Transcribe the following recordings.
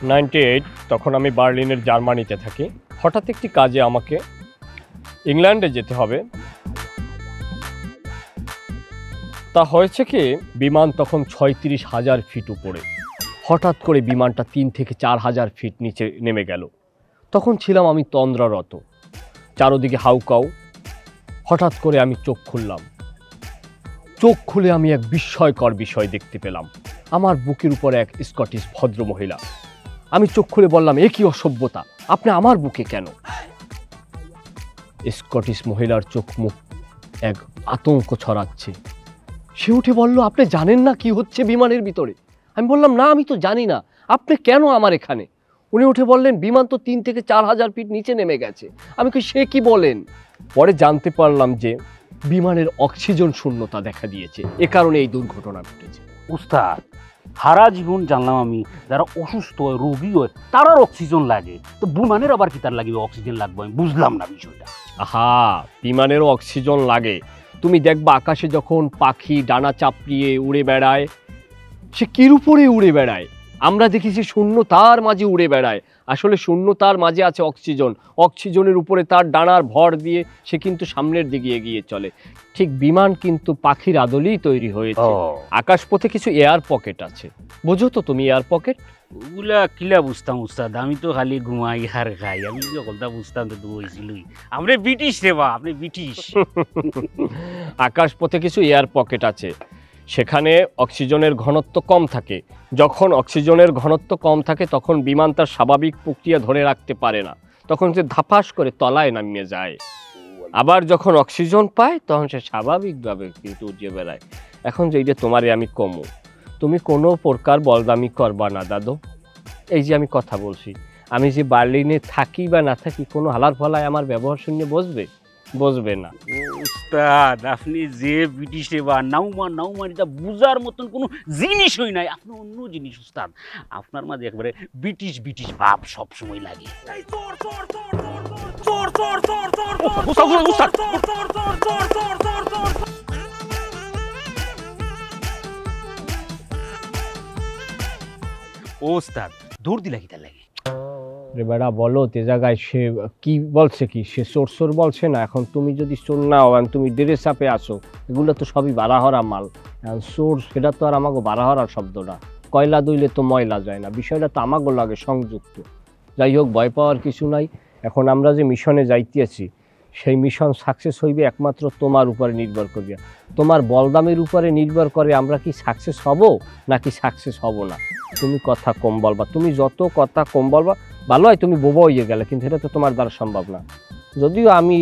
98 তখন আমি বার্লিনের জার্মানিতে থাকি। হঠাৎ একটি কাজে আমাকে ইংল্যান্ডে যেতে হবে। তা হয়েছে কি, বিমান তখন ৩৬,০০০ ফিট উপরে। হঠাৎ করে বিমানটা ৩ থেকে ৪,০০০ ফিট নিচে নেমে গেল। তখন ছিলাম আমি তন্দ্রারত, চারদিকে হাউকাউ। হঠাৎ করে আমি চোখ খুললাম। চোখ খুলে আমি এক বিস্ময়কর বিষয় দেখতে পেলাম। আমার বুকের উপরে এক স্কটিশ ভদ্রমহিলা। আমি চোখ খুলে বললাম, এ কি অসভ্যতা, আপনি আমার বুকে কেন? স্কটিশ মহিলার চোখ মুখ এক আতঙ্ক ছড়াচ্ছে। সে উঠে বলল, আপনি জানেন না কি হচ্ছে বিমানের ভিতরে? আমি বললাম, না আমি তো জানি না, আপনি কেন আমার এখানে? উনি উঠে বললেন, বিমান তো ৩ থেকে ৪,০০০ ফিট নিচে নেমে গেছে। আমি কি, সে কি বলেন? পরে জানতে পারলাম যে বিমানের অক্সিজেন শূন্যতা দেখা দিয়েছে, এ কারণে এই দুর্ঘটনা ঘটেছে। উস্তাদ, সারা জীবন জানলাম আমি যারা অসুস্থ হয়, রোগী হয়, তারার অক্সিজেন লাগে, তো বিমানের আবার কি তার লাগবে অক্সিজেন লাগবে? আমি বুঝলাম না বিষয়টা। আহা, বিমানেরও অক্সিজেন লাগে। তুমি দেখবা আকাশে যখন পাখি ডানা চাপড়িয়ে উড়ে বেড়ায়, সে কির উপরে উড়ে বেড়ায়? আমরা দেখেছি শূন্যতার মাঝে উড়ে বেড়ায়। আসলে শূন্যতার মাঝে আছে অক্সিজেন, অক্সিজেনের উপরে তার ডানার ভর দিয়ে সে কিন্তু সামনের দিকে এগিয়ে চলে। ঠিক বিমান কিন্তু পাখির আদলেই তৈরি হয়েছে। আকাশপথে কিছু এয়ার পকেট আছে, বোঝো তো তুমি এয়ার পকেট? ওগুলা কিলা বুঝতাম উস্তাদ, আমি তো খালি ঘুমাই আর খাই। আমি যখনটা বুঝতাম তো হয়েছিলই। আমরা ব্রিটিশ রে বা, আপনি ব্রিটিশ। আকাশপথে কিছু এয়ার পকেট আছে, সেখানে অক্সিজেনের ঘনত্ব কম থাকে। যখন অক্সিজেনের ঘনত্ব কম থাকে তখন বিমান তার স্বাভাবিক প্রক্রিয়া ধরে রাখতে পারে না, তখন সে ধাপাস করে তলায় নামিয়ে যায়। আবার যখন অক্সিজেন পায় তখন সে স্বাভাবিকভাবে কিন্তু উঠে বেড়ায়। এখন যেইটা তোমারে আমি কমু, তুমি কোনো প্রকার বলদামি করবা না দাদু। এই যে আমি কথা বলছি, আমি যে বার্লিনে থাকি বা না থাকি, কোনো হালার ফলায় আমার ব্যবহার শুনে বসবে না। উস্তাদ, আপনি যে ব্রিটিশ রে বা, নাউমান এটা বুঝার মতন কোনো জিনিসই নাই। আপনি অন্য জিনিস উস্তাদ, আপনার মাঝে একবারে ব্রিটিশ ভাব সবসময় লাগে। ওস্তাদ, দৌড় দিলা কি তার লাগে? রে বেড়া, বলো তে জায়গায় সে কি বলছে, কি সে চোর বলছে না? এখন তুমি যদি চোর না হও, তুমি ড্রেস আপে আসো, এগুলো তো সবই বাড়াহরা মাল। চোর সেটা তো আর আমাকে বাড়াহরা শব্দ না। কয়লা দইলে তো ময়লা যায় না, বিষয়টা তো আমাকে লাগে সংযুক্ত। যাই হোক, ভয় পাওয়ার কিছু নাই। এখন আমরা যে মিশনে যাইতেছি, সেই মিশন সাকসেস হইবে একমাত্র তোমার উপরে নির্ভর করিয়া। তোমার বলদামের উপরে নির্ভর করে আমরা কি সাকসেস হব নাকি সাকসেস হব না। তুমি কথা কম বলবা, তুমি যত কথা কম বলবা ভালো হয়। তুমি বোবা হইয়া গেলে, কিন্তু এটা তো তোমার দ্বারা সম্ভব না। যদিও আমি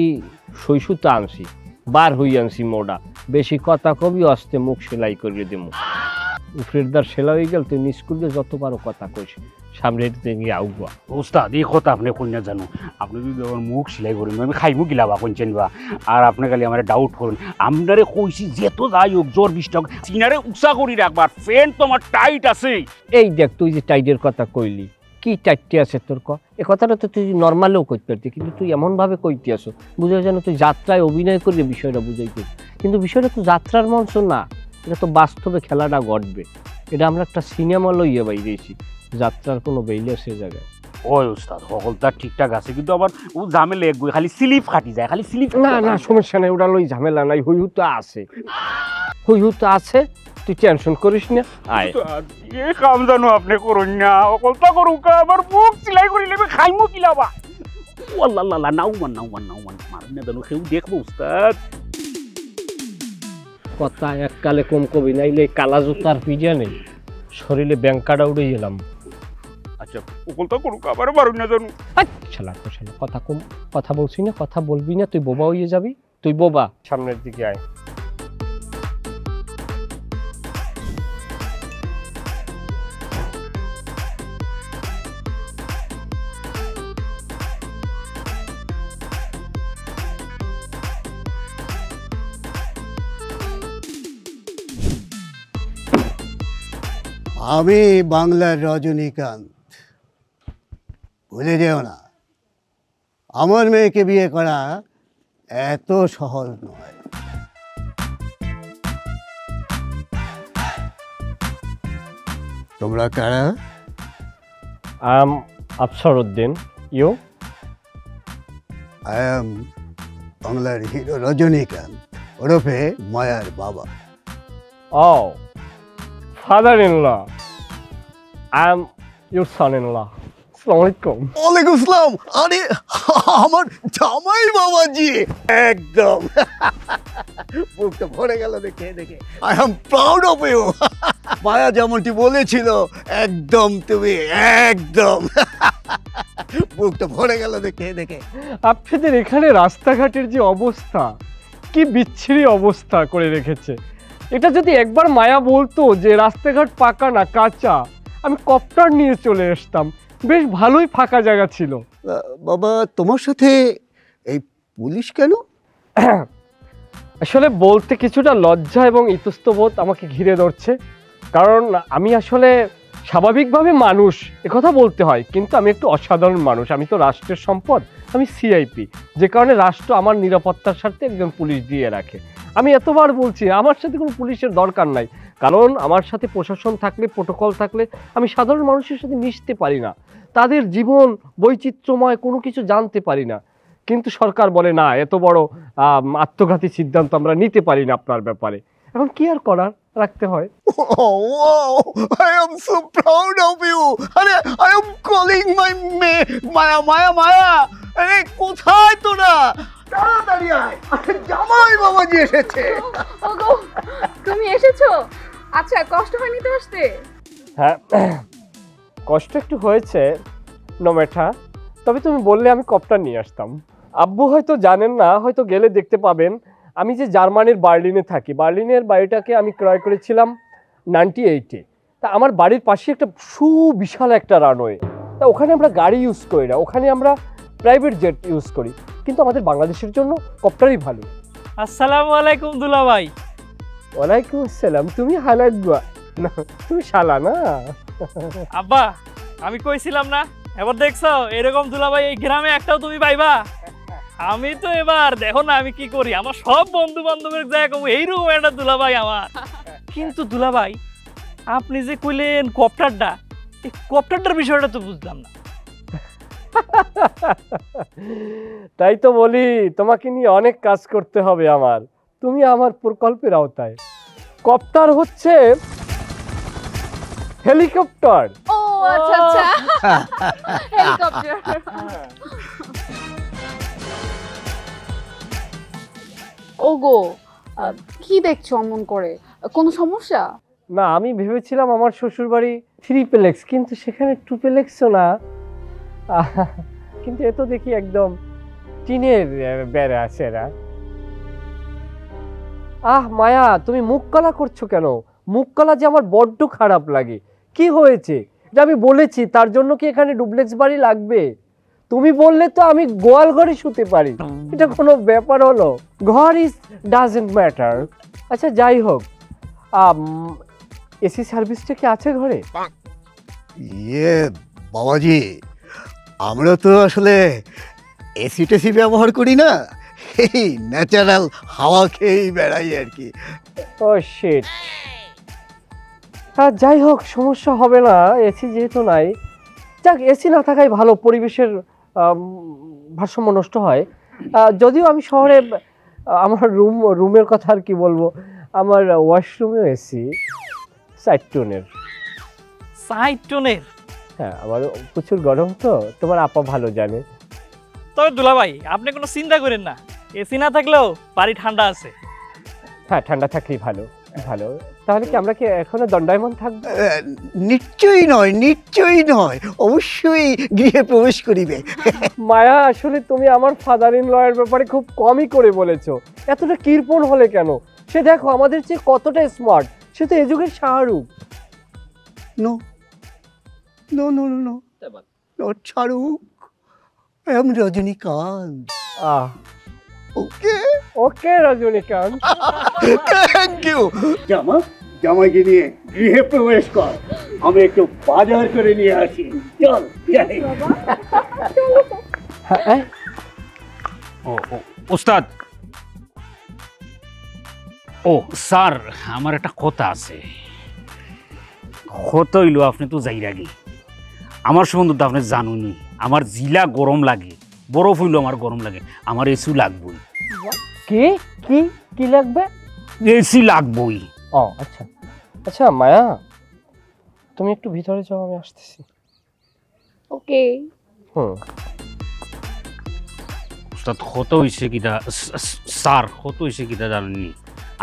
শৈশুতা আনছি, বার হই আনছি মোডা, বেশি কথা কবি অস্তে মুখ সেলাই করিয়ে দেবো। উপরের দ্বার সেলাই হয়ে গেল, তুই নিজ করলে যত পারো কথা কইস, সামনে গিয়ে আউবা। ওস্তাদ, এই কথা আপনি কই না জানো? আপনি যদি আমার মুখ সেলাই করেন, আমি খাইমু গিলাবা কোনছেন বা। আর আপনি খালি আমার ডাউট করুন। আমরারে কইছি যেত যাই হোক, জ্বর বিষ্টা সিনারে উৎসাহ করি রাখবার, ফ্যান তো আমার টাইট আছে। এই দেখ, তুই যে টাইটের কথা কইলি, কি টাইটটি আছে তোর? এ কথাটা তো তুই নর্মালেও কইতে পারতি, কিন্তু তুই এমনভাবে কইতে আসো বুঝে যেন তুই যাত্রায় অভিনয় করে বিষয়টা বুঝাইতে। কিন্তু বিষয়টা তো যাত্রার মঞ্চ না, এটা তো বাস্তবে খেলাটা ঘটবে। এটা আমরা একটা সিনেমা লইয়া বাইরেছি, যাত্রার কোনো বেইলে সে জায়গায়। ওই উস্তাদ, সকলটা ঠিকঠাক আছে, কিন্তু আবার ও ঝামেলা এক খালি স্লিপ কাটি যায়, খালি স্লিপ। না সমস্যা নাই, ওটা লই ঝামেলা নাই। হুইহুতো আছে, তুই টেনশন করিস না। আয় এ কাম জানো আপনি করুন না, সকলটা করুক, আবার মুখ সেলাই করি নেবে, খাইমু কিলাবা। ও আল্লাহ, নাউমান মারুন না জানো, কেউ দেখবো উস্তাদ। কথা এককালে কম কবি, নাইলে কালা জুতার পিজা নেই, শরীরে ব্যাংকাটা উড়ে গেলাম। আচ্ছা, সকলটা করুক, আবার মারুন না জানো। শালা কথা কম, কথা বলছি না, কথা বলবি না, তুই বোবা হয়ে যাবি। তুই বোবা, সামনের দিকে আয়। আমি বাংলার রজনীকান্ত, ভুলে যেও না। আমার মেয়েকে বিয়ে করা এত সহজ নয়। তোমরা কারা? আফসরউদ্দিন। ইউ? আই এম বাংলার হিরো রজনীকান্ত, ওরফে মায়ার বাবা। Oh, father-in-law. I am your son-in-law. আসসালামু আলাইকুম। ওয়ালাইকুম আসসালাম। আরে আমার জামাই বাবাজি, একদম বুকটা ভরে গেল দেখে দেখে। I am proud of you. Maya যেমনটি বলেছিল, একদম তুমি একদম বুকটা ভরে গেল দেখে দেখে। আপনাদের এখানে রাস্তাঘাটের যে অবস্থা, কি বিচ্ছিরি অবস্থা করে রেখেছে। এটা যদি একবার মায়া বলতো যে রাস্তাঘাট পাকা না কাঁচা, আমি কপ্টার নিয়ে চলে আসতাম। বেশ ভালোই ফাঁকা জায়গা ছিল। বাবা, তোমার সাথে এই পুলিশ কেন? আসলে বলতে কিছুটা লজ্জা এবং ইতস্তবোধ আমাকে ঘিরে ধরছে, কারণ আমি আসলে স্বাভাবিকভাবে মানুষ, একথা বলতে হয়, কিন্তু আমি একটু অসাধারণ মানুষ। আমি তো রাষ্ট্রের সম্পদ, আমি সিআইপি, যে কারণে রাষ্ট্র আমার নিরাপত্তার স্বার্থে একজন পুলিশ দিয়ে রাখে। আমি এতবার বলছি আমার সাথে কোনো পুলিশের দরকার নাই, কারণ আমার সাথে প্রশাসন থাকলে, প্রোটোকল থাকলে আমি সাধারণ মানুষের সাথে মিশতে পারি না, তাদের জীবন বৈচিত্র্যময় কোনো কিছু জানতে পারি না। কিন্তু সরকার বলে না, এত বড় আত্মঘাতী সিদ্ধান্ত আমরা নিতে পারি না আপনার ব্যাপারে। এখন কি আর করার, রাখতে হয়। Wow, I am so proud of you. আরে I am calling my মায়া। আরে কোথায় তোরা? তাড়াতাড়ি আয়, জামাই বাবাজি এসেছে। ওগো, তুমি এসেছো? আচ্ছা, কষ্ট হয়নি তো আসতে? হ্যাঁ, কষ্ট একটু হয়েছে নো ম্যাটার, তবে তুমি বললে আমি কপ্টার নিয়ে আসতাম। আব্বু হয়তো জানেন না, হয়তো গেলে দেখতে পাবেন। আমি যে জার্মানির বার্লিনে থাকি, বার্লিনের বাড়িটাকে আমি ক্রয় করেছিলাম 98-এ। তা আমার বাড়ির পাশে একটা সুবিশাল একটা রানওয়ে, তা ওখানে আমরা গাড়ি ইউজ করি না, ওখানে আমরা প্রাইভেট জেট ইউজ করি, কিন্তু আমাদের বাংলাদেশের জন্য কপ্টারই ভালো। আসসালামু আলাইকুম দুলা ভাই। ওয়ালাইকুম আসসালাম। তুমি হালাগুয়া না, তুমি শালা না? আব্বা, আমি কইছিলাম না, এবার দেখছো এরকম দুলা ভাই এই গ্রামে একটাও তুমি পাইবা। আমি তো এবার দেখো না আমি কি করি, আমার সব বন্ধু বান্ধবের জায়গা এইরকম একটা দুলা ভাই আমার। কিন্তু দুলা ভাই, আপনি যে কইলেন কপ্টারটা, এই কপ্টারটার বিষয়টা তো বুঝলাম না। তাই তো বলি, তোমাকে নিয়ে অনেক কাজ করতে হবে আমার, তুমি আমার প্রকল্পের আওতায়। কপ্টার হচ্ছে হেলিকপ্টার। ও আচ্ছা আচ্ছা, হেলিকপ্টার। ওগো, কি দেখছো অমন করে? কোনো সমস্যা? না, আমি ভেবেছিলাম আমার শ্বশুরবাড়ি 3 প্লেক্স, কিন্তু সেখানে 2 প্লেক্সও না। কিন্তু এ তো দেখি একদম টিনের বেড়া আছে এরা। মায়া, তুমি মুখ কালা করছো কেন? মুখ কালা যে আমার বড্ড খারাপ লাগে। কি হয়েছে? এটা আমি বলেছি, তার জন্য কি এখানে ডুপ্লেক্স বাড়ি লাগবে? তুমি বললে তো আমি গোয়াল ঘরে শুতে পারি, এটা কোনো ব্যাপার হলো? ঘর ইজ ডাজেন্ট ম্যাটার। আচ্ছা যাই হোক, এসি সার্ভিসটা কি আছে ঘরে? ইয়ে বাবাজি, আমরা তো আসলে এসি টেসি ব্যবহার করি না, এই ন্যাচারাল হাওয়া খেয়েই বেড়াই আর কি। ও শিট। যাই হোক, সমস্যা হবে না, এসি যেহেতু নাই। যাক, এসি না থাকাই ভালো, পরিবেশের ভারসাম্য নষ্ট হয়। যদিও আমি শহরে আমার রুমের কথা আর কি বলবো, আমার ওয়াশরুমেও এসি 4 টনের। 4 টনের? হ্যাঁ, আমার প্রচুর গরম তো, তোমার আপা ভালো জানে। তবে দুলা ভাই, আপনি কোনো চিন্তা করেন না, এসি না থাকলেও বাড়ি ঠান্ডা আছে। হ্যাঁ, ঠান্ডা থাকলেই ভালো। ভালো, তাহলে কি আমরা কি এখনো দণ্ডায়মান থাকবো? নিশ্চয়ই নয়, অবশ্যই গৃহে প্রবেশ করিবে। মায়া, আসলে তুমি আমার ফাদার ইন লয়ের ব্যাপারে খুব কমই করে বলেছো। এতটা কৃপণ হলে কেন? সে দেখো আমাদের চেয়ে কতটা স্মার্ট, সে তো এ যুগের Shahrukh. No, not Shahrukh, I am Rajinikanth. Okay Rajinikanth. Thank you. জামাইকে নিয়ে গৃহে প্রবেশ কর, আমি একটু বাজার করে নিয়ে আসি। চল যাই। ওস্তাদ, ও স্যার, আমার একটা কথা আছে। কত হইল আপনি তো যাই রাখি, আমার সম্বন্ধে তো আপনি জানুনি, আমার জিলা গরম লাগে, বরফ হইলেও আমার গরম লাগে, আমার এসি লাগবই। কি কি কি লাগবে? এসি লাগবই। ও আচ্ছা আচ্ছা মায়া, তুমি একটু ভিতরে যাও, আমি আসতেছি। ওকে। উস্তাদ কত হয়েছে কিটা, স্যার কত হয়েছে কিটা জানেননি,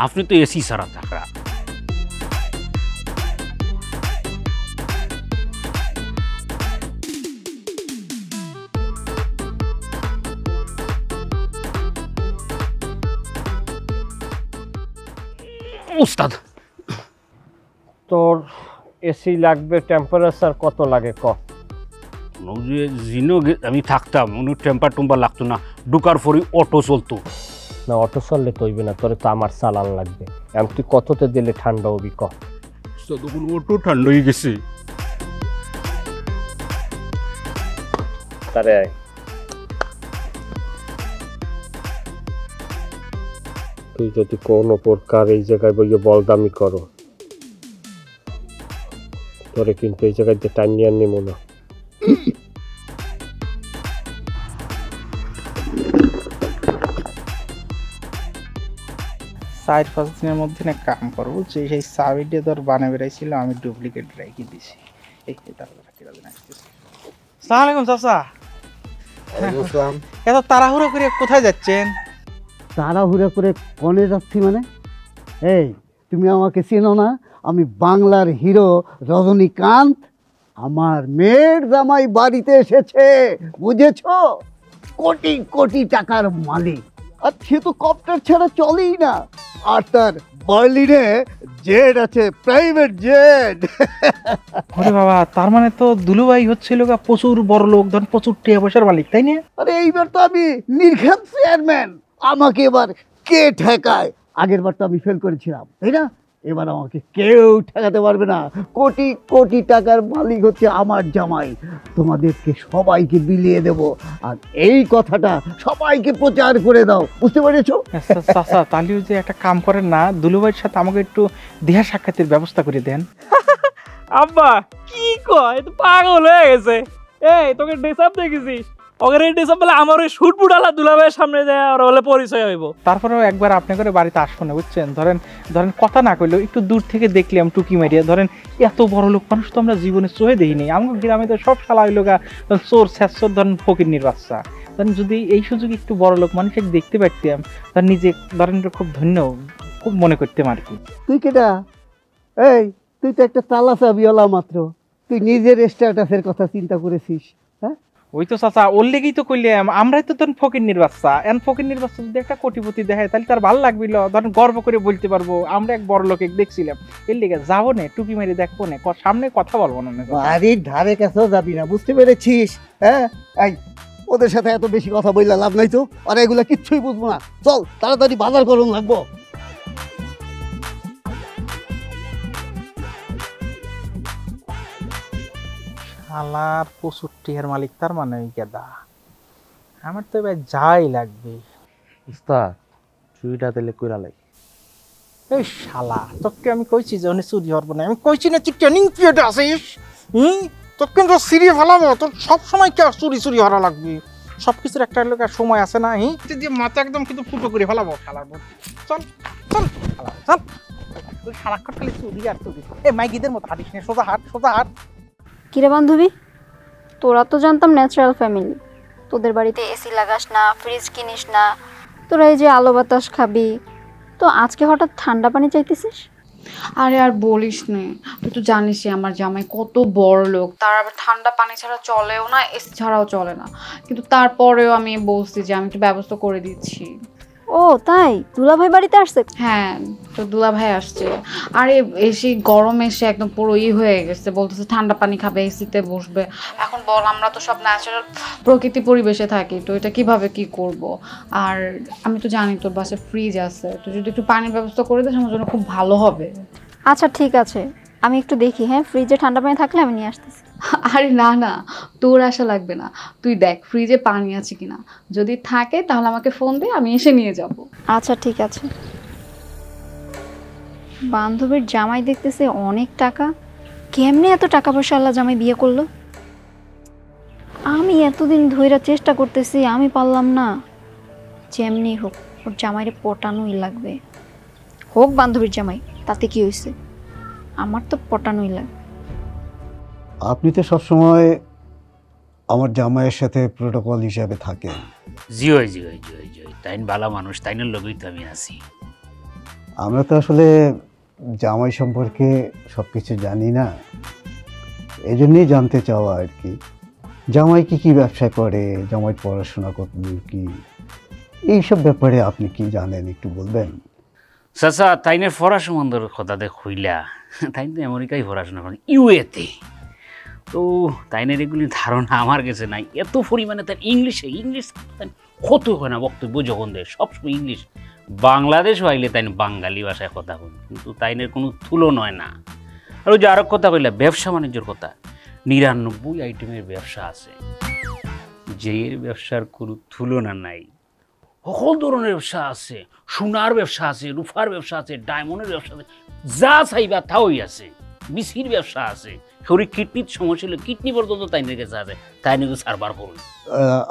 আপনি তো এসি সারা থাকা। উস্তাদ তোর এসি লাগবে, টেম্পারেচার কত লাগে ক? আমি থাকতাম টেম্পার টুম্পার লাগতো না, ঢুকার পরই অটো চলতো। না অটো চললে তো হইবে না, তোরে তো আমার চালান লাগবে। আমি তুই কততে দিলে ঠান্ডা হবি ক? তখন অটো ঠান্ডা হয়ে গেছে। তারে আয়। তুই যদি কোনো প্রকার এই জায়গায় বইয়ে বলদামি করো, তোরে কিন্তু এই জায়গায় যে টানিয়ে নিব না। চার পাঁচ দিনের মধ্যে না কাম করবো, বুঝছি? সেই চাবিটা তোর বানে বেড়াইছিল, আমি ডুপ্লিকেট রেখে দিছি। সালাম আলাইকুম চাচা। এত তাড়াহুড়ো করে কোথায় যাচ্ছেন? তাড়াহুড়া করে কনে যাচ্ছি মানে? এই তুমি আমাকে চেনো না? আমি বাংলার হিরো রজনীকান্ত। আমার মেয়ের জামাই বাড়িতে এসেছে, বুঝেছো? কোটি কোটি টাকার মালিক, আর সে তো কপ্টার ছাড়া চলেই না। আর তার বার্লিনে জেট আছে, প্রাইভেট জেট। ওরে বাবা, তার মানে তো দুলুভাই হচ্ছিল প্রচুর বড় লোক, ধরেন প্রচুর টাকা পয়সার মালিক, তাই না? আরে এইবার তো আমি নির্ঘাত চেয়ারম্যান, আমাকে এবার কে ঠেকায়? আগের বার তো আমি ফেল করেছিলাম, তাই না? এবার আমাকে কেউ ঠেকাতে পারবে না। কোটি কোটি টাকার মালিক হচ্ছে আমার জামাই। তোমাদেরকে সবাইকে বিলিয়ে দেব, আর এই কথাটা সবাইকে প্রচার করে দাও, বুঝতে পেরেছো? চাচা তাহলে যে একটা কাম করেন না, দুলুভাইয়ের সাথে আমাকে একটু দেহা সাক্ষাতের ব্যবস্থা করে দেন। আব্বা কি কয়, তো পাগল হয়ে গেছে। এই তোকে ড্রেস আপ দেখেছিস? ওকে এই ড্রেস আপ বলে আমার ওই শুট বুটালা দুলাভাইয়ের সামনে যায় আর বলে পরিচয় হইব। তারপরেও একবার আপনি করে বাড়িতে আসবো না, বুঝছেন? ধরেন ধরেন কথা না কইলেও একটু দূর থেকে দেখলাম টুকি মারিয়া। ধরেন এত বড় লোক মানুষ তো আমরা জীবনে চোহে দেখিনি। আমাকে গ্রামে তো সব শালা হইল গা চোর স্যাঁচোর, ধরেন ফকিরনির বাচ্চা। ধরেন যদি এই সুযোগ একটু বড় লোক মানুষকে দেখতে পারতাম, ধরেন নিজে ধরেন খুব ধন্য খুব মনে করতাম আর কি। তুই কেটা? এই তুই তো একটা তালা চাবিওয়ালা মাত্র, তুই নিজের স্ট্যাটাসের কথা চিন্তা করেছিস? হ্যাঁ ওই তো চাচা, ওর লেগেই তো কইলাম আমরাই তো ধরেন ফকিরনির বাচ্চা। এন ফকিরনির বাচ্চা যদি একটা কোটিপতি দেখায় তাহলে তার ভালো লাগবিল, ধরেন গর্ব করে বলতে পারবো আমরা এক বড় লোকে দেখছিলাম। এর লেগে যাবো না, টুকি মেরে দেখবো না, সামনে কথা বলবো না। বাড়ির ধারে কাছেও যাবি না, বুঝতে পেরেছিস? হ্যাঁ এই ওদের সাথে এত বেশি কথা বললে লাভ নাই তো, আর এগুলা কিচ্ছুই বুঝবো না। চল তাড়াতাড়ি বাজার করুন লাগবো। শালার প্রচুর টিহার মালিক, তার মানে ওই গেদা। আমার তো এবার যাই লাগবে। উস্তাদ চুরিটা দিলে কইরা লাগে। এই শালা তোকে আমি কইছি যে উনি চুরি হরবো না, আমি কইছি না তুই ট্রেনিং পিরিয়ডে আসিস। তোকে কিন্তু সিরিয়ে ফেলাবো, তোর সবসময় কে চুরি চুরি হরা লাগবে। সব কিছুর একটা লোকের সময় আছে না? দিয়ে মাথা একদম কিন্তু ফুটো করে ফেলাবো শালার মধ্যে। চল চল চল, তুই সারাক্ষণ খালি চুরি আর চুরি। এ মাইকিদের মতো হাঁটিস না, সোজা হাট সোজা হাট। কিরে বান্ধবী, তোরা তো জানতাম ন্যাচারাল ফ্যামিলি, তোদের বাড়িতে এসি লাগাস না, ফ্রিজ কিনিস না, তোরা এই যে আলো বাতাস খাবি, তো আজকে হঠাৎ ঠান্ডা পানি চাইতেছিস? আরে আর বলিস না, তুই তো জানিসই আমার জামাই কত বড় লোক, তার আবার ঠান্ডা পানি ছাড়া চলেও না, এসি ছাড়াও চলে না। কিন্তু তারপরেও আমি বলছি যে আমি একটু ব্যবস্থা করে দিচ্ছি। ও তাই? দুলাভাই বাড়িতে আসছে? হ্যাঁ, তো দুলাভাই আসছে। আরে এসে গরম এসে একদম পুরো হয়ে গেছে, বলতেছে ঠান্ডা পানি খাবে, এসিতে বসবে। এখন বল, আমরা তো সব ন্যাচারাল প্রকৃতি পরিবেশে থাকি, তো এটা কিভাবে কি করব? আর আমি তো জানি তোর বাসায় ফ্রিজ আছে, তো যদি একটু পানির ব্যবস্থা করে দিস আমার জন্য খুব ভালো হবে। আচ্ছা ঠিক আছে, আমি একটু দেখি। হ্যাঁ, ফ্রিজে ঠান্ডা পানি থাকলে আমি নিয়ে আসতেছি। আরে না না, তোর আশা লাগবে না, তুই দেখ ফ্রিজে পানি আছে কিনা, যদি থাকে তাহলে আমাকে ফোন দে, আমি এসে নিয়ে যাব। আচ্ছা ঠিক আছে। বান্ধবীর জামাই দেখতেছে অনেক টাকা, কেমনে এত টাকা পয়সা আল্লাহ জামাই বিয়ে করলো? আমি এতদিন ধইরা চেষ্টা করতেছি, আমি পারলাম না। যেমনি হোক ওর জামাইরে পটানোই লাগবে। হোক বান্ধবীর জামাই, তাতে কি হয়েছে, আমার তো পটানোই লাগবে। আপনি তো সবসময় আমার জামাইয়ের সাথে প্রোটোকল হিসাবে থাকেন। জিওই জিওই জিওই জিওই তাইন ভালো মানুষ, তাইনের লগেই তো আমি আছি। আমরা তো আসলে জামাই সম্পর্কে সব কিছু জানি না, এই জন্যই জানতে চাওয়া আর কি। জামাই কি ব্যবসা করে, জামাই পড়াশোনা কতদূর কি, এইসব ব্যাপারে আপনি কি জানেন একটু বলবেন? চাচা তাইনের পড়াশোনার কথা দেখ হইলা, তাইন তো আমেরিকায় পড়াশোনা করেন, ইউএতে। তো তাইনের এগুলি ধারণা আমার কাছে নাই। এত পরিমাণে তার ইংলিশ কত হয় না বক্তব্য যখন দেয় সবসময় ইংলিশ। বাংলাদেশ হইলে তাই বাঙালি ভাষায় কথা কই, কিন্তু তাইনের কোনো তুলনা হয় না। আর ওই যে আরেক কথা কইলা ব্যবসা বাণিজ্যের কথা, 99 আইটেমের ব্যবসা আছে, যে এর ব্যবসার কোনো তুলনা নাই। সকল ধরনের ব্যবসা আছে, সোনার ব্যবসা আছে, রূপার ব্যবসা আছে, ডায়মন্ডের ব্যবসা আছে, যা চাইবা তাই আছে। বিসির ব্যবসা আছে, শরীর কিডনির সমস্যা হলে কিডনি পর্যন্ত তাইনের কাছে আছে, তাইনের সার্ভার করুন।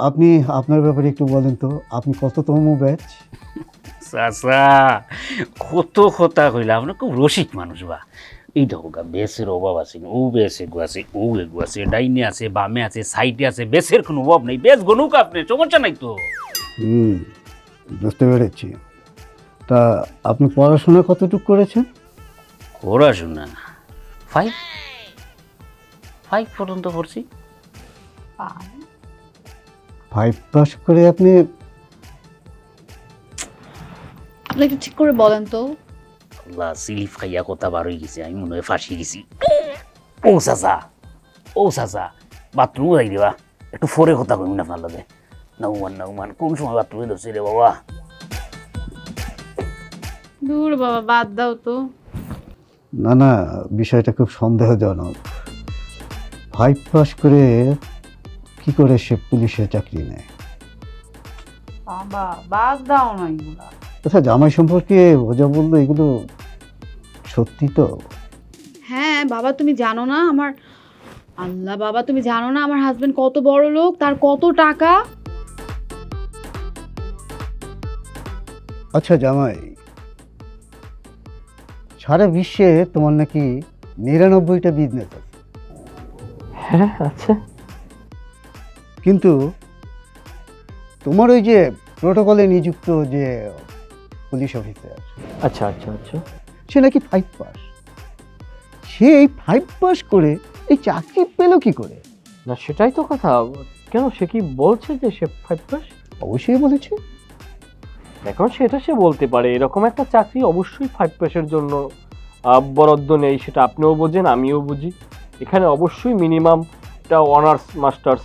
আপনি আপনার ব্যাপারে একটু বলেন তো, আপনি কততম ব্যাচ? চাচা কত কথা কইলা, আপনার খুব রসিক মানুষ বা। এই দেখো গা বেসের অভাব আছে, ও বেস এগু আছে, ও এগু আছে, ডাইনে আছে, বামে আছে, সাইডে আছে, বেসের কোনো অভাব নেই। বেশ গনুক আপনি, সমস্যা নাই তো। বুঝতে পেরেছি। তা আপনি পড়াশোনা কতটুকু করেছেন? পড়াশোনা 5 পর্যন্ত পড়ছি। 5 পাস করে আপনি? আপনি একটু ঠিক করে বলেন তো। আল্লাহ, সিলিপ খাইয়া কথা বার হয়ে গেছে, আমি মনে হয় ফাঁসি গেছি। ও চাচা বাথরুম যাই দিবা, একটু ফোরে কথা কইম না আপনার লগে। নাউমান কোন সময় বাথরুমে ধরছি রে বাবা। দূর বাবা, বাদ দাও তো। না, বিষয়টা খুব সন্দেহজনক। 5 পাস করে কি করে সে পুলিশে চাকরি নেয়? বাবা বাদ দাও না এগুলা। আচ্ছা, জামাই সম্পর্কে ও যা বললো এগুলো সত্যি তো? হ্যাঁ বাবা, তুমি জানো না আমার, আল্লাহ বাবা তুমি জানো না আমার হাজবেন্ড কত বড় লোক, তার কত টাকা। আচ্ছা জামাই, সারা বিশ্বে তোমার নাকি 99টা বিজনেস আছে। হ্যাঁ আচ্ছা। কিন্তু তোমার ওই যে প্রোটোকলে নিযুক্ত যে পুলিশ অফিসার, আচ্ছা, সে নাকি 5 পাস। সে এই 5 পাস করে এই চাকরি পেল কি করে? না সেটাই তো কথা। কেন, সে কি বলছে যে সে 5 পাস? অবশ্যই বলেছে। এখন সেটা সে বলতে পারে, এরকম একটা চাকরি অবশ্যই 5 পাসের জন্য বরাদ্দ নেই, সেটা আপনিও বোঝেন আমিও বুঝি। এখানে অবশ্যই মিনিমাম একটা অনার্স মাস্টার্স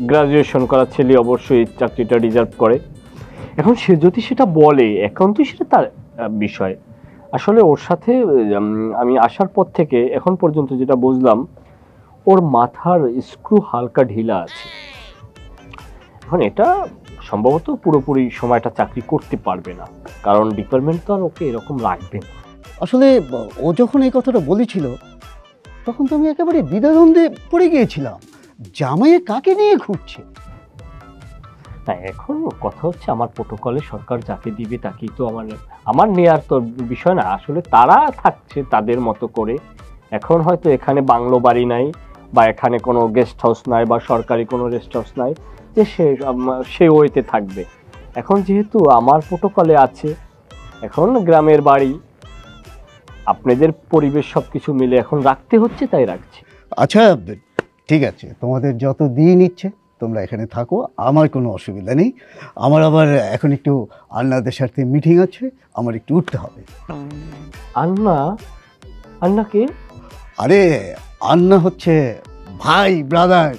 গ্রাজুয়েশন করা ছেলে অবশ্যই চাকরিটা রিজার্ভ করে। এখন সে যদি সেটা বলে, এখন তো সেটা তার বিষয়। আসলে ওর সাথে আমি আসার পর থেকে এখন পর্যন্ত যেটা বুঝলাম, ওর মাথার স্ক্রু হালকা ঢিলা আছে। এখন এটা সম্ভবত পুরোপুরি সময়টা চাকরি করতে পারবে না, কারণ ডিপার্টমেন্ট তো আর ওকে এরকম রাখবে না। আসলে ও যখন এই কথাটা বলেছিল তখন তো আমি একেবারে দ্বিধাদ্বন্দ্বে পড়ে গিয়েছিলাম, জামাইয়ে কাকে নিয়ে ঘুরছে। না এখন কথা হচ্ছে, আমার প্রোটোকলে সরকার যাকে দিবে তাকেই তো আমার নেয়ার তো বিষয় না। আসলে তারা থাকছে তাদের মতো করে। এখন হয়তো এখানে বাংলো বাড়ি নাই, বা এখানে কোনো গেস্ট হাউস নাই, বা সরকারি কোনো রেস্ট হাউস নাই যে সে ওইতে থাকবে। এখন যেহেতু আমার প্রোটোকলে আছে, এখন গ্রামের বাড়ি আপনাদের পরিবেশ সবকিছু মিলে এখন রাখতে হচ্ছে, তাই রাখছি। আচ্ছা ঠিক আছে, তোমাদের যত দিন ইচ্ছে তোমরা এখানে থাকো, আমার কোনো অসুবিধা নেই। আমার আবার এখন একটু আন্নাদের সাথে মিটিং আছে, আমার একটু উঠতে হবে। আন্না কে? আরে আন্না হচ্ছে ভাই, ব্রাদার,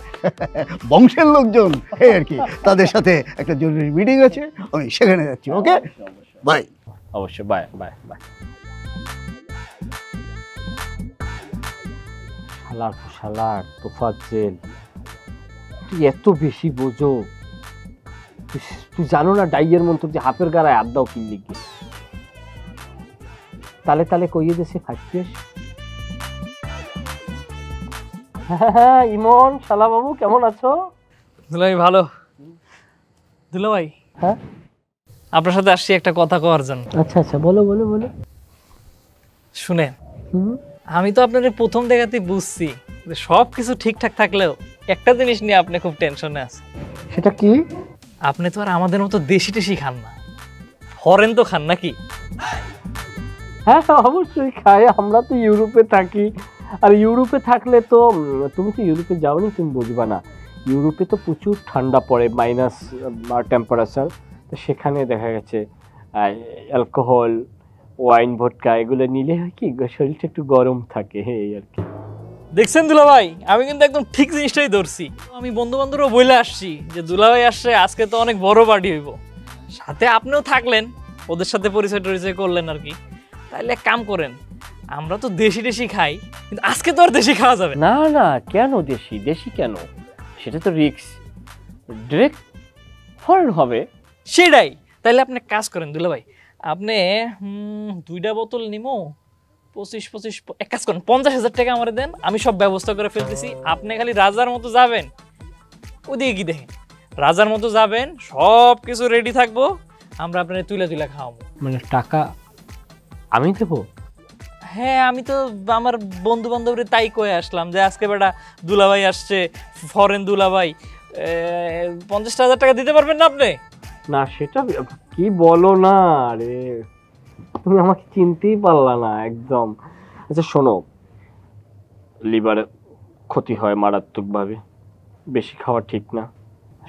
বংশের লোকজন এই আর কি। তাদের সাথে একটা জরুরি মিটিং আছে, আমি সেখানে যাচ্ছি। Okay bye. অবশ্যই, বাই বাই বাই। শালার তোফাজ্জেল, তুই এত বেশি বোঝো? তুই জানো না ডাইয়ের মন্ত্র যে হাফের গাড়ায় আড্ডাও কিনলি গিয়ে তালে কইয়ে দেশে 5 পাস। হ্যাঁ ইমন, শালা বাবু কেমন আছো? দুলাভাই ভালো। দুলাভাই, হ্যাঁ আপনার সাথে আসছি একটা কথা কওয়ার জন্য। আচ্ছা আচ্ছা, বলো বলো বলো। শুনেন, আমি তো আপনার প্রথম দেখাতেই বুঝছি যে সব কিছু ঠিকঠাক থাকলেও একটা জিনিস নিয়ে আপনি খুব টেনশনে আছেন। সেটা কি? আপনি তো আর আমাদের মতো দেশি টেশি খান না, ফরেন তো খান নাকি? হ্যাঁ অবশ্যই খাই, আমরা তো ইউরোপে থাকি। আর ইউরোপে থাকলে তো তুমি তো ইউরোপে যাওনি, তুমি বুঝবা না। ইউরোপে তো প্রচুর ঠান্ডা পড়ে, মাইনাস টেম্পারেচার। তো সেখানে দেখা গেছে অ্যালকোহল, ওয়াইন, ভোডকা এগুলো নিলে হয় কি শরীরটা একটু গরম থাকে, এই আর কি। দেখছেন দুলাভাই, আমি কিন্তু একদম ঠিক জিনিসটাই ধরছি। আমি বন্ধু বান্ধবরা বলে আসছি যে দুলাভাই আসছে, আজকে তো অনেক বড় পার্টি হইব, সাথে আপনিও থাকলেন, ওদের সাথে পরিচয় টরিচয় করলেন আর কি। তাইলে এক কাম করেন, আমরা তো দেশি টেশি খাই, কিন্তু আজকে তো আর দেশি খাওয়া যাবে না। না না, কেন দেশি? দেশি কেন? সেটা তো রিস্ক, ডিরেক্ট ফরেন হবে। সেটাই। তাইলে আপনি এক কাজ করেন দুলাভাই, আপনি 2টা বোতল নিমো, 25 এক কাজ করেন, 50,000 টাকা আমার দেন, আমি সব ব্যবস্থা করে ফেলতেছি। আপনি খালি রাজার মতো যাবেন, ওদিকে কি দেখেন, রাজার মতো যাবেন, সব কিছু রেডি থাকবো, আমরা আপনার তুলে তুলে খাওয়াবো। মানে টাকা আমি দেবো? হ্যাঁ, আমি তো আমার বন্ধু বান্ধবরে তাই কয়ে আসলাম যে আজকে বেটা দুলাভাই আসছে, ফরেন দুলাভাই, 50,000 টাকা দিতে পারবেন না আপনি? না সেটা কি বলো না রে, তুমি আমাকে চিনতেই পারলা না একদম। আচ্ছা শোনো, লিভারে ক্ষতি হয় মারাত্মকভাবে, বেশি খাওয়া ঠিক না।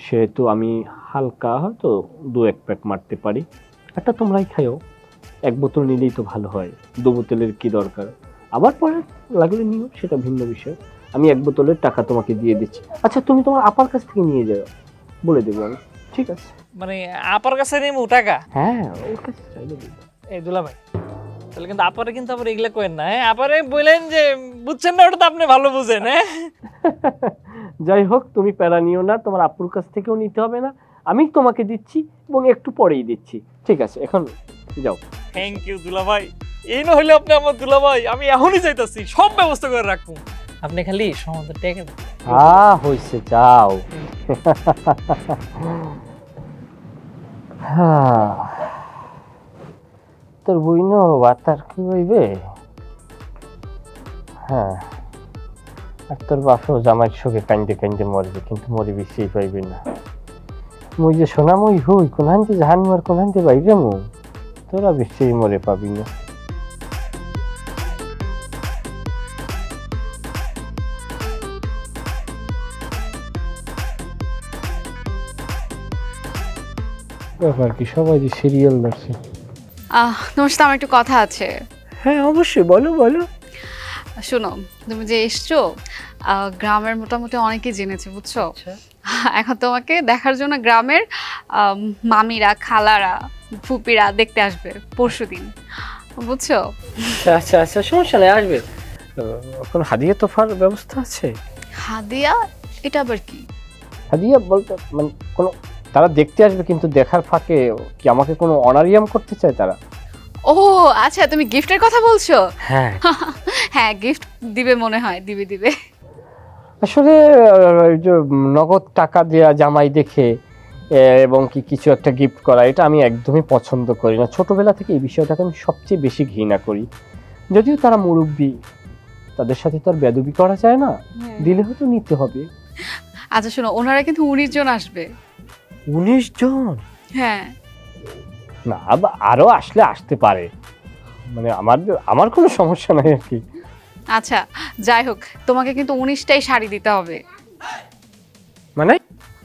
সেহেতু আমি হালকা হয়তো 2-1 প্যাক মারতে পারি। একটা তোমরাই খাইও, 1 বোতল নিলেই তো ভালো হয়, 2 বোতলের কি দরকার? আবার পরে লাগলে নিও, সেটা ভিন্ন বিষয়। আমি 1 বোতলের টাকা তোমাকে দিয়ে দিচ্ছি। আচ্ছা তুমি তোমার আপার কাছ থেকে নিয়ে যাও, বলে দেবো আমি, ঠিক আছে? মানে আপার কাছে নেবো টাকা? হ্যাঁ ওর কাছে চাইলে দেবো। এই দুলাভাই, তাহলে কিন্তু আপারে কিন্তু আবার এগুলা করেন না, হ্যাঁ? আপারে বললেন যে বুঝছেন না, ওটা তো আপনি ভালো বুঝেন, হ্যাঁ? যাই হোক, তুমি প্যারা নিও না, তোমার আপুর কাছ থেকেও নিতে হবে না, আমি তোমাকে দিচ্ছি এবং একটু পরেই দিচ্ছি, ঠিক আছে? এখন যাও। থ্যাংক ইউ দুলাভাই, এই না হইলে আপনি আমার দুলাভাই, আমি এখনই যাইতাছি, সব ব্যবস্থা করে রাখবো। আপনি খালি সময় টেকে দেন। হইছে, যাও। তোর বইন বাতার কি হইবে? হ্যাঁ, আর তোর বাপেও জামাই শোকে কান্দে কান্দে মরবে, কিন্তু মরে বেশি পাইবে না। মুই যে সোনাময়ী হই, কোনহানতে জাহান্নু আর কোনহানতে বাইরে মু, তোরা বেশি মরে পাবি না। ব্যাপার কি, সবাই যে সিরিয়াল ধরছে। তোমার সাথে আমার একটু কথা আছে। হ্যাঁ অবশ্যই, বলো বলো। শোনো, তুমি যে এসছো, গ্রামের মোটামুটি অনেকেই জেনেছে, বুঝছো? এখন তোমাকে দেখার জন্য গ্রামের মামিরা, খালারা, ফুপিরা দেখতে আসবে পরশুদিন, বুঝছো? আচ্ছা আচ্ছা, সমস্যা নেই, আসবে। কোনো হাদিয়া তোফার ব্যবস্থা আছে? হাদিয়া? এটা আবার কি? হাদিয়া বলতে মানে কোনো, তারা দেখতে আসবে, কিন্তু দেখার ফাঁকে কি আমাকে কোনো অনারিয়াম করতে চায় তারা? ও আচ্ছা, তুমি গিফটের কথা বলছো? হ্যাঁ হ্যাঁ, গিফট দিবে মনে হয়, দিবে দিবে। আসলে ওই যে নগদ টাকা দেয়া জামাই দেখে এবং কি কিছু একটা গিফট করা, এটা আমি একদমই পছন্দ করি না। ছোটবেলা থেকে এই বিষয়টাকে আমি সবচেয়ে বেশি ঘৃণা করি। যদিও তারা মুরব্বী, তাদের সাথে তো আর বেদবি করা যায় না, দিলে হয়তো নিতে হবে। আচ্ছা শোনো, ওনারা কিন্তু 19 জন আসবে। 19 জন? হ্যাঁ। না, আরো আসলে আসতে পারে, মানে আমার কোনো সমস্যা নাই আর কি। আচ্ছা যাই হোক, তোমাকে কিন্তু 19টাই শাড়ি দিতে হবে। মানে?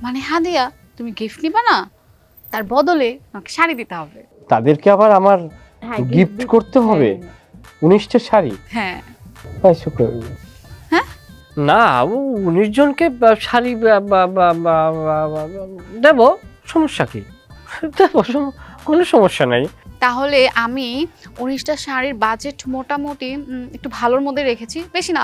মানে হাদিয়া, তুমি গিফট নিবা না, তার বদলে তোমাকে শাড়ি দিতে হবে। তাদেরকে আবার আমার গিফট করতে হবে 19টা শাড়ি? হ্যাঁ। হ্যাঁ না, 19 জনকে শাড়ি দেবো, সমস্যা কি? দেবো, কোনো সমস্যা নাই। তাহলে আমি 19টা শাড়ির বাজেট মোটামুটি একটু ভালোর মধ্যে রেখেছি, বেশি না,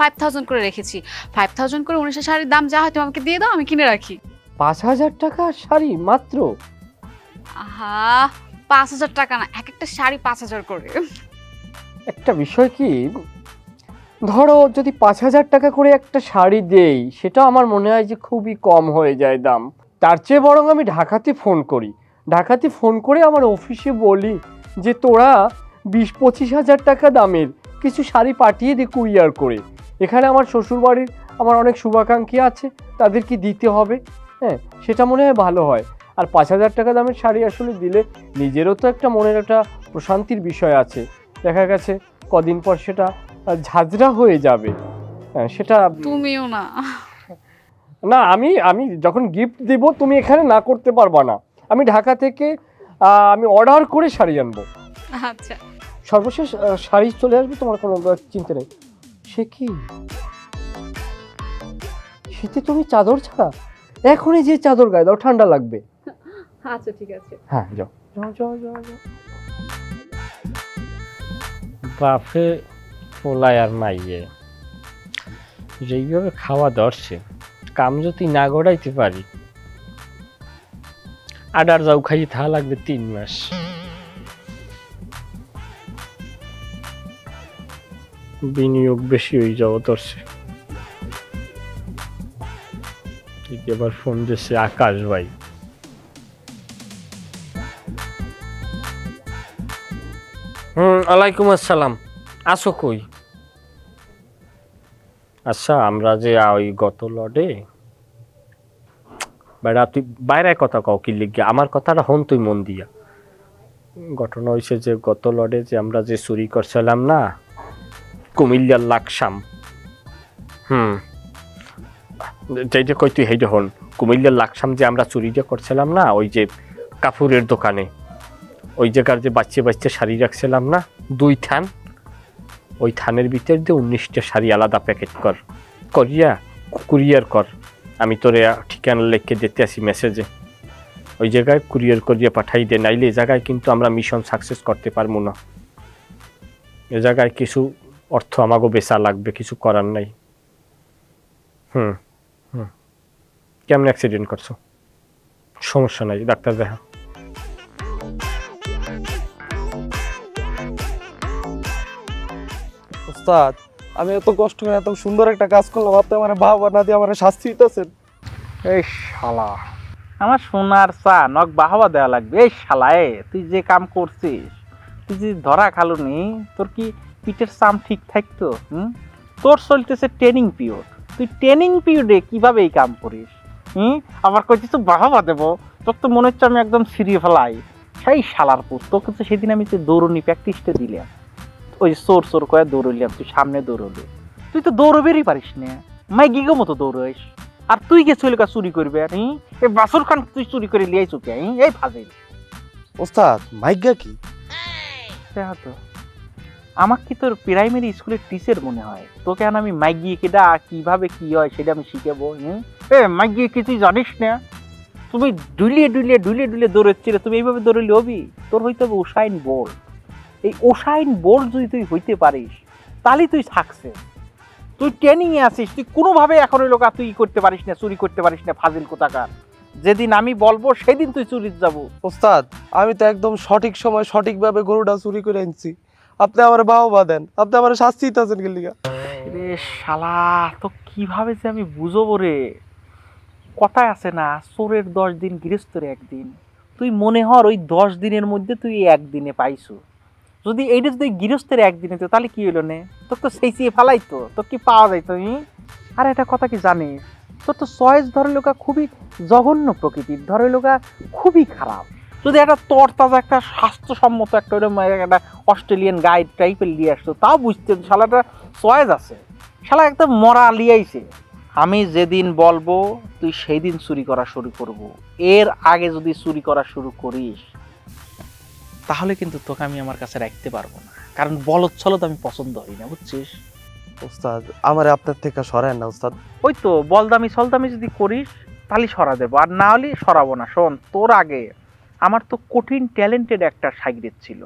5000 করে রেখেছি। 5000 করে 19টা শাড়ির দাম যা হয় তুমি আমাকে দিয়ে দাও, আমি কিনে রাখি। 5000 টাকা শাড়ি মাত্র? আহা, 5000 টাকা না, এক একটা শাড়ি 5000 করে। একটা বিষয় কি, ধরো যদি 5,000 টাকা করে একটা শাড়ি দেই, সেটা আমার মনে হয় যে খুবই কম হয়ে যায় দাম। তার চেয়ে বরং আমি ঢাকাতে ফোন করি, ঢাকাতে ফোন করে আমার অফিসে বলি যে তোরা 20-25 হাজার টাকা দামের কিছু শাড়ি পাঠিয়ে দে কুরিয়ার করে। এখানে আমার শ্বশুরবাড়ির আমার অনেক শুভাকাঙ্ক্ষী আছে, তাদেরকে দিতে হবে। হ্যাঁ, সেটা মনে হয় ভালো হয়। আর 5,000 টাকা দামের শাড়ি আসলে দিলে নিজেরও তো একটা মনের একটা প্রশান্তির বিষয় আছে। দেখা গেছে কদিন পর সেটা ঝাঁঝরা হয়ে যাবে। হ্যাঁ, সেটা তুমিও না। না, আমি যখন গিফট দিব তুমি এখানে না করতে পারবা না। আমি ঢাকা থেকে আমি অর্ডার করে শাড়ি আনবো। আচ্ছা, সর্বশেষ শাড়ি চলে আসবে, তোমার কোনো চিন্তা নেই। সে কি শীতে তুমি চাদর ছাড়া? এখনই যে চাদর গায়ে দাও, ঠান্ডা লাগবে। আচ্ছা ঠিক আছে। হ্যাঁ, যাও যাও যাও যাও যাও। বাপে পোলায় আর মাইয়ে যেইভাবে খাওয়া ধরছে, কাম যদি না গড়াইতে পারি, আডার যাও খাই থা লাগবে 3 মাস। বিনিয়োগ বেশি হয়ে যাওয়া ধরছে। এবার ফোন দিচ্ছে আকাশ ভাই। ওয়ালাইকুম আসসালাম। আসো কই? আচ্ছা, আমরা যে ওই গত লডে বেড়া, তুই বাইরে কথা কও কি লিখে, আমার কথাটা হন তুই মন দিয়া। ঘটনা হয়েছে যে গত লডে যে আমরা যে চুরি করছিলাম না কুমিল্লার লাকসাম, যেটা কই তুই হেইটা হন। কুমিল্লার লাকসাম যে আমরা চুরিটা করছিলাম না, ওই যে কাপুরের দোকানে, ওই জায়গার যে বাচ্চা বাচ্চা শাড়ি রাখছিলাম না 2 থান, ওই থানের ভিতর দিয়ে 19টা শাড়ি আলাদা প্যাকেট করিয়া কুরিয়ার কর। আমি তোরে ঠিকানা লিখে দিতে আসি মেসেজে, ওই জায়গায় কুরিয়ার করিয়া পাঠাই দে, নাইলে এই জায়গায় কিন্তু আমরা মিশন সাকসেস করতে পারবো না। এ জায়গায় কিছু অর্থ আমাকে বেচা লাগবে, কিছু করার নাই। কেমন অ্যাক্সিডেন্ট করছো? সমস্যা নাই, ডাক্তার দেখা। ওস্তাদ, আমি এত কষ্ট করে এত সুন্দর একটা কাজ করলাম, আপনি আমার বাবা না দিয়ে আমার শাস্তি দিতেছেন। এই শালা, আমার সোনার চা নক বাহাবা দেওয়া লাগবে। এই শালায়, তুই যে কাম করছিস, তুই যদি ধরা খালুনি, তোর কি পিঠের চাম ঠিক থাকতো? তোর চলতেছে ট্রেনিং পিরিয়ড, তুই ট্রেনিং পিরিয়ডে কিভাবে এই কাম করিস? আবার কইছিস বাহাবা দেবো, তোর তো মনে হচ্ছে আমি একদম সিরিয়ে ফেলাই। সেই শালার পুত, তোকে তো সেদিন আমি দৌড়নি প্র্যাকটিসটা দিলাম, ওই সোর সোর করে দৌড়লাম, তুই সামনে দৌড়লি, তুই তো দৌড়বেরই পারিস না, মাইগিগো মতো দৌড়াইস। আর তুই কে চলে চুরি করবে? এই বাসুর খান তুই চুরি করে লিয়াই চুকে, এই ফাজিল। ওস্তাদ, মাইগা কি? তো আমার কি তোর প্রাইমারি স্কুলের টিচার মনে হয়? তোকে আমি মাইগিয়ে কেডা কিভাবে কি হয় সেটা আমি শিখাবো? মাইগিয়ে কি তুই জানিস না? তুমি ডুলিয়ে ডুলিয়ে ডুলিয়ে ডুলিয়ে দৌড়াচ্ছিলে, তুমি এইভাবে দৌড়লে হবি? তোর হইতে হবে উসাইন বোল্ট। এই উসাইন বোল্ট যদি তুই হইতে পারিস, তাহলে তুই সাকসেস। তুই ট্রেনিংয়ে আছিস, তুই কোনোভাবে এখন ওই লোক তুই করতে পারিস না, চুরি করতে পারিস না, ফাজিল কোথাকার। যেদিন আমি বলবো সেদিন তুই চুরিতে যাবো। ওস্তাদ, আমি তো একদম সঠিক সময় সঠিকভাবে গরুটা চুরি করে আনছি, আপনি আমার বাবা দেন, আপনি আমার শাস্তি দিতেছেন কি লিগা? রে শালা, তো কিভাবে যে আমি বুঝবো রে? কথায় আছে না, চোরের 10 দিন গৃহস্থের 1 দিন। তুই মনে হর ওই 10 দিনের মধ্যে তুই 1 দিনে পাইছো। যদি এইটা যদি গৃহস্থের 1 দিনে তো তাহলে কি হলো নে? তোর তো সেইচিয়ে ফেলাইতো, তোর কি পাওয়া যাইতো? আর একটা কথা কি জানিস, তোর তো চয়েস ধরে লোকা খুবই জঘন্য প্রকৃতির, ধরে লোকা খুবই খারাপ। যদি একটা তরতাজা একটা স্বাস্থ্যসম্মত একটা অস্ট্রেলিয়ান গাইড টাইপের নিয়ে আসতো, তাও বুঝতে শালাটা চয়েস আছে। শালা একটা মরা লিয়াইছে। আমি যেদিন বলবো তুই সেই দিন চুরি করা শুরু করবো। এর আগে যদি চুরি করা শুরু করিস তাহলে কিন্তু তোকে আমি আমার কাছে রাখতে পারবো না, কারণ বলদ ছলদ আমি পছন্দ করি না, বুঝছিস? ওস্তাদ, আমার আপনার থেকে সরায় না ওস্তাদ। ওই তো বলদামি সলদামি যদি করিস তাহলে সরা দেবো, আর না হলে সরাবো না। শোন, তোর আগে আমার তো কঠিন ট্যালেন্টেড একটা সাইডের ছিল,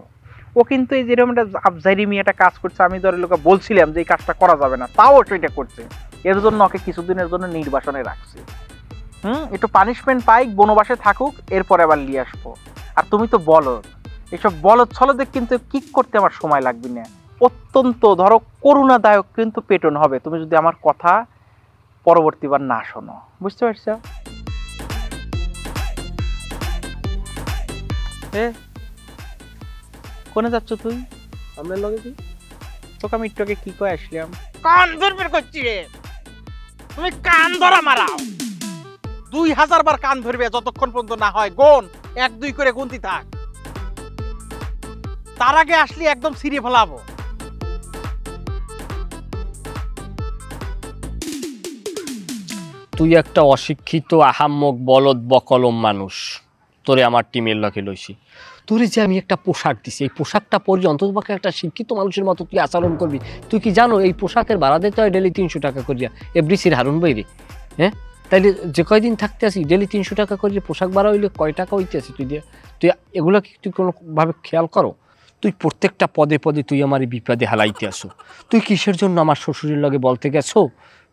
ও কিন্তু এই যেরকম একটা আফজাইরিমি একটা কাজ করছে, আমি ধরে লোকে বলছিলাম যে এই কাজটা করা যাবে না, তাও সেটা করছে। এর জন্য ওকে কিছুদিনের জন্য নির্বাসনে রাখছে। একটু পানিশমেন্ট পাই, বনবাসে থাকুক, এরপরে আবার নিয়ে আসবো। আর তুমি তো বলদ, এইসব বলদ ছলদের কিন্তু কিক করতে আমার সময় লাগবে না, অত্যন্ত ধরো করুণাদায়ক কিন্তু পেটন হবে তুমি যদি আমার কথা পরবর্তীবার না শোনো, বুঝতে পারছো? কোনে যাচ্ছ তুই? আমরা লগে কি তোকে আমি একটু আগে কি কয়ে আসলাম? কান ধরে বের করছি রে, তুমি কান ধরা মারাও। 2000 বার কান ধরবে যতক্ষণ পর্যন্ত না হয় গোন 1 2 করে গুনতি থাক, তার আগে আসলে একদম ছিঁড়ে ফেলাবো। তুই একটা অশিক্ষিত আহাম্মক বলদ বকলম মানুষ, তোরে আমার টিমের লগে লইছি। তোরে যে আমি একটা পোশাক দিছি, এই পোশাকটা পরি অন্ততপক্ষে একটা শিক্ষিত মানুষের মতো তুই আচরণ করবি। তুই কি জানো এই পোশাকের ভাড়া দিতে হয় ডেলি 300 টাকা করিয়া এফডিসির হারুন বাইরে? হ্যাঁ, তাইলে যে কয়দিন থাকতে আসি ডেলি 300 টাকা করিয়া পোশাক ভাড়া হইলে কয় টাকা হইতে আসি তুই দিয়ে? তুই এগুলো কি তুই কোনোভাবে খেয়াল করো? তুই প্রত্যেকটা পদে পদে তুই আমার এই বিপদে হালাইতে আসো। তুই কিসের জন্য আমার শ্বশুরের লগে বলতে গেছো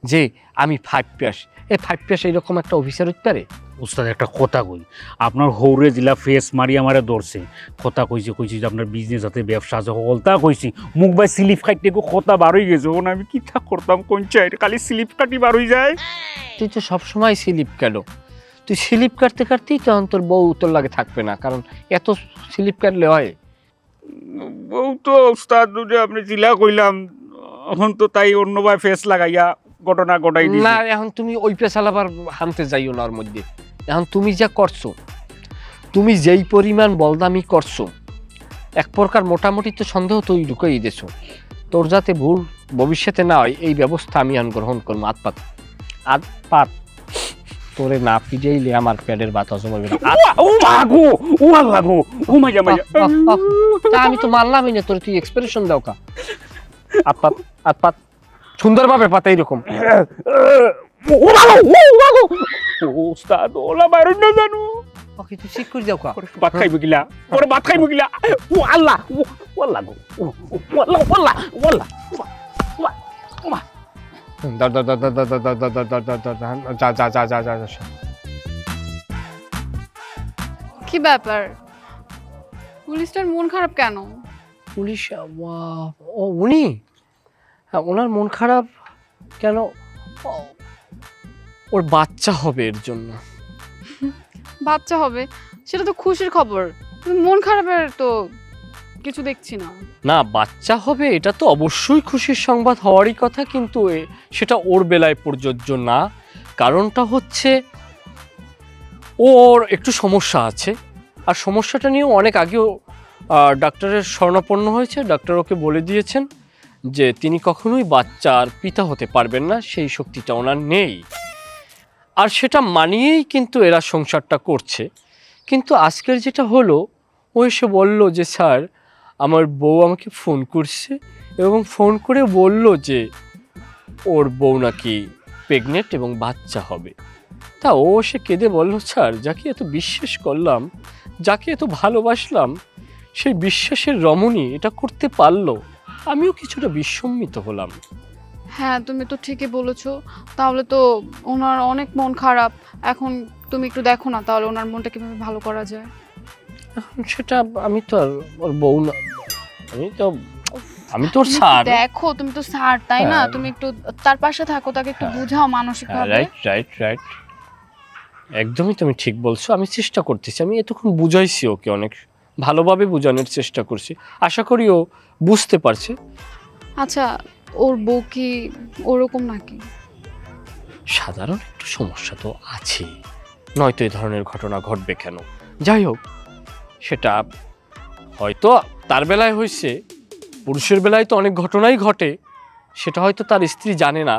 যে আমি 5 পেশ? এই 5 পেশ এইরকম একটা অফিসার হইতে পারে? উস্তাদ একটা কথা কই, আপনার হৌরে জেলা ফেস মারি আমারে ধরছে, কথা কইছি যে আপনার বিজনেস হাতে ব্যবসা আছে হলতা কইছি, মুখ বাই স্লিপ খাইতে কথা বার হয়ে গেছে। ওন আমি কি থা করতাম কোন চাই, খালি স্লিপ কাটি বার হয়ে যায়। তুই তো সবসময় স্লিপ কাটো, তুই স্লিপ কাটতে কাটতেই তখন তোর বউ তোর লাগে থাকবে না, কারণ এত স্লিপ কাটলে হয়? বউ তো উস্তাদ যে আপনি জিলা কইলাম, এখন তো তাই অন্য ভাই ফেস লাগাইয়া ঘটনা ঘটাই দিই না। এখন তুমি ওই পেশাল আবার হানতে যাইও না ওর মধ্যে। এখন তুমি যা করছো, তুমি যেই পরিমাণ বলদামি করছো, এক প্রকার মোটামুটি তো সন্দেহ তুই ঢুকাই দিছো। তোর যাতে ভুল ভবিষ্যতে না হয় এই ব্যবস্থা আমি গ্রহণ করবো। আতপাত তোরে না ফিরাইলে আমার পেটের বাত হজম হবে না। ও মাগো, ও লাগো, ও মাইয়া মাইয়া। তা আমি তো মানলামই না, তোর তুই এক্সপ্রেশন দাও কা। আতপাত আতপাত সুন্দরভাবে পাতা এরকম। ও মাগো, ও উস্তাদ ওলা বাইরে না জানো। ওকে তুই ঠিক করে দাও কা। ভাত খাইব গিলা, ওরে ভাত খাইব গিলা। ও আল্লাহ, ও লাগো, ও আল্লাহ, আল্লাহ, আল্লাহ। কি ব্যাপার, পুলিশটার মন খারাপ কেন? পুলিশ ও উনি, হ্যাঁ ওনার মন খারাপ কেন? ওর বাচ্চা হবে এর জন্য। বাচ্চা হবে সেটা তো খুশির খবর, মন খারাপের তো কিছু দেখছি না। না, বাচ্চা হবে এটা তো অবশ্যই খুশির সংবাদ হওয়ারই কথা, কিন্তু সেটা ওর বেলায় প্রযোজ্য না। কারণটা হচ্ছে ওর একটু সমস্যা আছে, আর সমস্যাটা নিয়েও অনেক আগেও ডাক্তারের শরণাপন্ন হয়েছে। ডাক্তার ওকে বলে দিয়েছেন যে তিনি কখনোই বাচ্চার পিতা হতে পারবেন না, সেই শক্তিটা ওনার নেই। আর সেটা মানিয়েই কিন্তু এরা সংসারটা করছে। কিন্তু আজকের যেটা হলো, ও এসে বললো যে স্যার আমার বউ আমাকে ফোন করছে এবং ফোন করে বলল যে ওর বউ নাকি প্রেগনেন্ট এবং বাচ্চা হবে। তা ও সে কেঁদে বলল স্যার যাকে এত বিশ্বাস করলাম, যাকে এত ভালোবাসলাম, সেই বিশ্বাসের রমণী এটা করতে পারলো। আমিও কিছুটা বিস্মিত হলাম। হ্যাঁ তুমি তো ঠিকই বলেছো, তাহলে তো ওনার অনেক মন খারাপ। এখন তুমি একটু দেখো না তাহলে ওনার মনটা কিভাবে ভালো করা যায়। এখন সেটা আমি তো আর ওর বউ না, আমি তোর স্যার। দেখো তুমি তো স্যার তাই না, তুমি একটু তার পাশে থাকো, তাকে একটু বুঝাও মানসিকভাবে। রাইট, একদমই তুমি ঠিক বলছো। আমি চেষ্টা করতেছি, আমি এতক্ষণ বুঝাইছি ওকে, অনেক ভালোভাবে বোঝানোর চেষ্টা করছি। আশা করি ও বুঝতে পারছে। আচ্ছা ওর বউ কি ওরকম নাকি? সাধারণ একটু সমস্যা তো আছে, নয়তো এই ধরনের ঘটনা ঘটবে কেন? যাই হোক, সেটা হয়তো তার বেলায় হয়েছে, পুরুষের বেলায় তো অনেক ঘটনাই ঘটে, সেটা হয়তো তার স্ত্রী জানে না।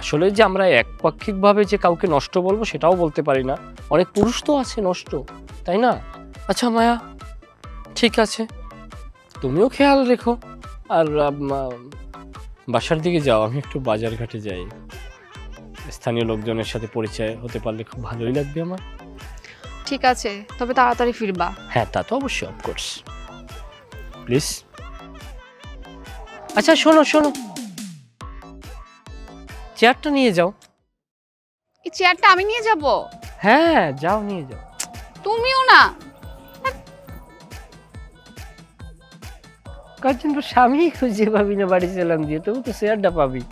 আসলে যে আমরা একপাক্ষিকভাবে যে কাউকে নষ্ট বলবো সেটাও বলতে পারি না, অনেক পুরুষ তো আছে নষ্ট, তাই না? আচ্ছা মায়া, ঠিক আছে, তুমিও খেয়াল রেখো, আর বাসার দিকে যাও। আমি একটু বাজার ঘাটে যাই, স্থানীয় লোকজনের সাথে পরিচয় হতে পারলে খুব ভালোই লাগবে আমার। ঠিক আছে, তবে তাড়াতাড়ি ফিরবা। হ্যাঁ তা তো অবশ্যই, অফকোর্স, প্লিজ। আচ্ছা শোনো, চেয়ারটা নিয়ে যাও। এই চেয়ারটা আমি নিয়ে যাব? হ্যাঁ যাও, নিয়ে যাও। তুমিও না। কয়েকজন স্বামী খুঁজে পাবি না বাড়ি ছিলাম দিয়ে তবু তো শেয়ারটা পাবি